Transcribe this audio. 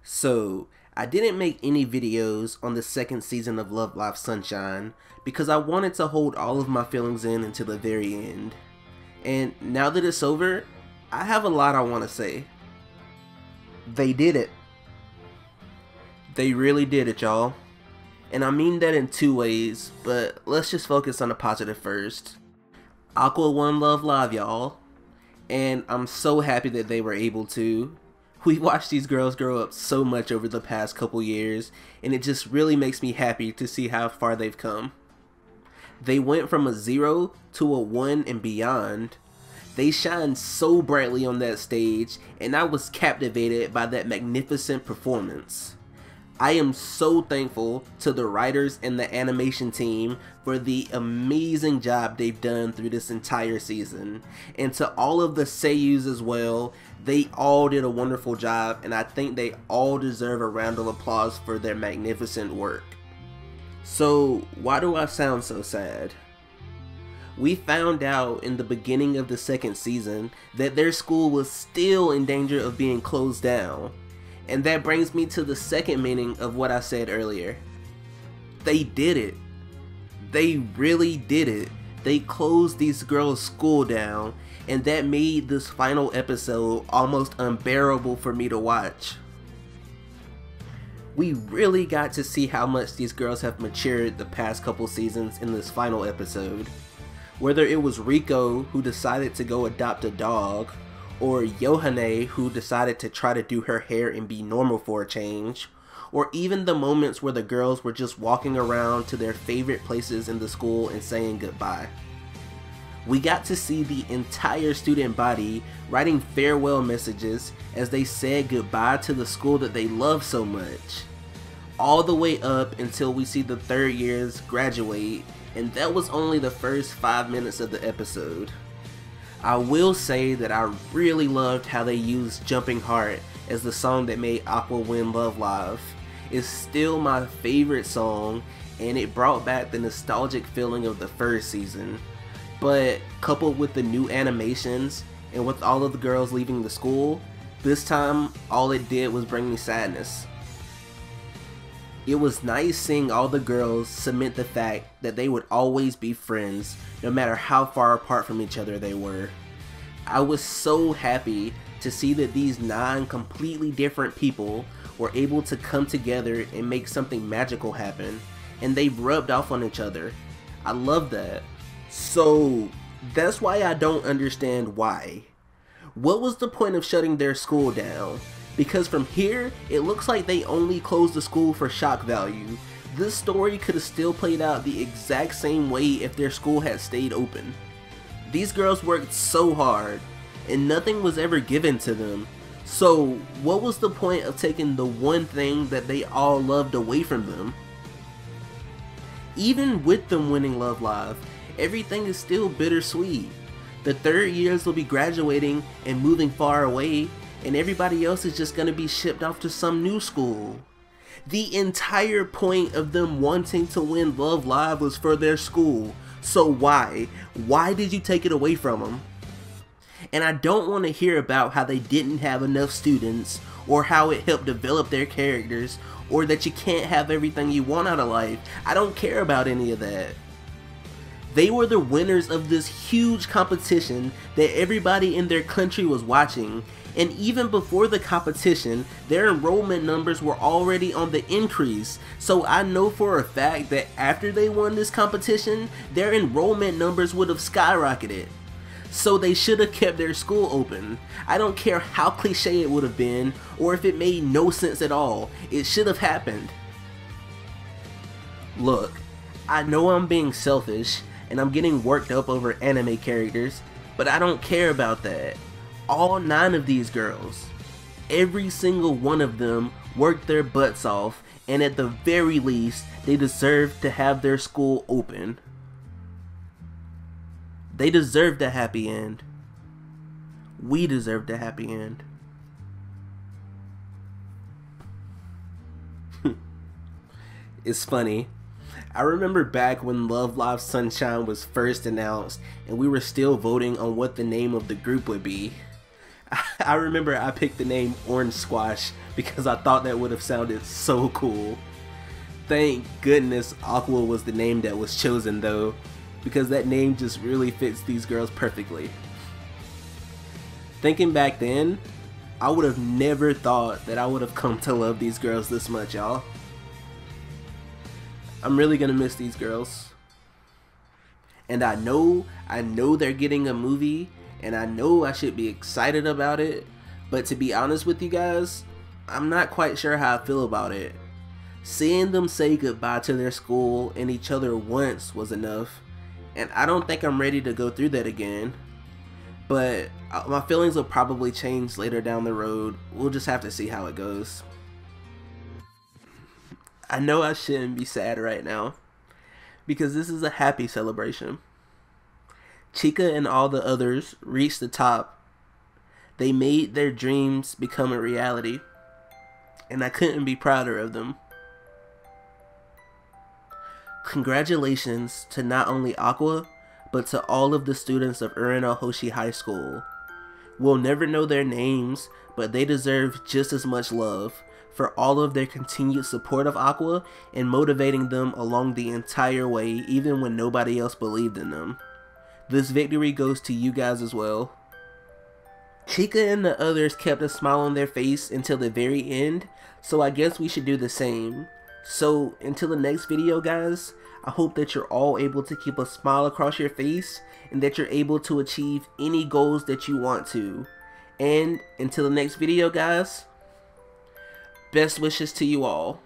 So, I didn't make any videos on the second season of Love Live Sunshine because I wanted to hold all of my feelings in until the very end. And now that it's over, I have a lot I want to say. They did it. They really did it, y'all. And I mean that in two ways, but let's just focus on the positive first. Aqua won Love Live, y'all. And I'm so happy that they were able to. We watched these girls grow up so much over the past couple years, and it just really makes me happy to see how far they've come. They went from a 0 to a 1 and beyond. They shined so brightly on that stage, and I was captivated by that magnificent performance. I am so thankful to the writers and the animation team for the amazing job they've done through this entire season. And to all of the seiyus as well, they all did a wonderful job, and I think they all deserve a round of applause for their magnificent work. So, why do I sound so sad? We found out in the beginning of the second season that their school was still in danger of being closed down. And that brings me to the second meaning of what I said earlier. They did it. They really did it. They closed these girls' school down, and that made this final episode almost unbearable for me to watch. We really got to see how much these girls have matured the past couple seasons in this final episode. Whether it was Rico who decided to go adopt a dog, or Yohane who decided to try to do her hair and be normal for a change, or even the moments where the girls were just walking around to their favorite places in the school and saying goodbye. We got to see the entire student body writing farewell messages as they said goodbye to the school that they love so much. All the way up until we see the third years graduate, and that was only the first 5 minutes of the episode. I will say that I really loved how they used Jumping Heart as the song that made Aqua win Love Live. It's still my favorite song, and it brought back the nostalgic feeling of the first season. But coupled with the new animations, and with all of the girls leaving the school, this time all it did was bring me sadness. It was nice seeing all the girls cement the fact that they would always be friends, no matter how far apart from each other they were. I was so happy to see that these 9 completely different people were able to come together and make something magical happen, and they rubbed off on each other. I love that. So, that's why I don't understand why. What was the point of shutting their school down? Because from here, it looks like they only closed the school for shock value. This story could have still played out the exact same way if their school had stayed open. These girls worked so hard, and nothing was ever given to them. So, what was the point of taking the one thing that they all loved away from them? Even with them winning Love Live, everything is still bittersweet. The third years will be graduating and moving far away, and everybody else is just gonna be shipped off to some new school. The entire point of them wanting to win Love Live was for their school. So why? Why did you take it away from them? And I don't want to hear about how they didn't have enough students, or how it helped develop their characters, or that you can't have everything you want out of life. I don't care about any of that. They were the winners of this huge competition that everybody in their country was watching, and even before the competition, their enrollment numbers were already on the increase. So I know for a fact that after they won this competition, their enrollment numbers would have skyrocketed. So they should have kept their school open. I don't care how cliche it would have been, or if it made no sense at all. It should have happened. Look, I know I'm being selfish, and I'm getting worked up over anime characters, but I don't care about that. All 9 of these girls, every single one of them worked their butts off, and at the very least, they deserved to have their school open. They deserved a happy end. We deserved a happy end. It's funny. I remember back when Love Live Sunshine was first announced and we were still voting on what the name of the group would be. I remember I picked the name Orange Squash because I thought that would have sounded so cool. Thank goodness Aqua was the name that was chosen though, because that name just really fits these girls perfectly. Thinking back then, I would have never thought that I would have come to love these girls this much, y'all. I'm really gonna miss these girls. And I know they're getting a movie, and I know I should be excited about it, but to be honest with you guys, I'm not quite sure how I feel about it. Seeing them say goodbye to their school and each other once was enough, and I don't think I'm ready to go through that again. But my feelings will probably change later down the road. We'll just have to see how it goes. I know I shouldn't be sad right now, because this is a happy celebration. Chica and all the others reached the top. They made their dreams become a reality, and I couldn't be prouder of them. Congratulations to not only Aqua, but to all of the students of Uranohoshi High School. We'll never know their names, but they deserve just as much love for all of their continued support of Aqua and motivating them along the entire way, even when nobody else believed in them. This victory goes to you guys as well. Chica and the others kept a smile on their face until the very end, so I guess we should do the same. So until the next video, guys, I hope that you're all able to keep a smile across your face and that you're able to achieve any goals that you want to. And until the next video, guys, best wishes to you all.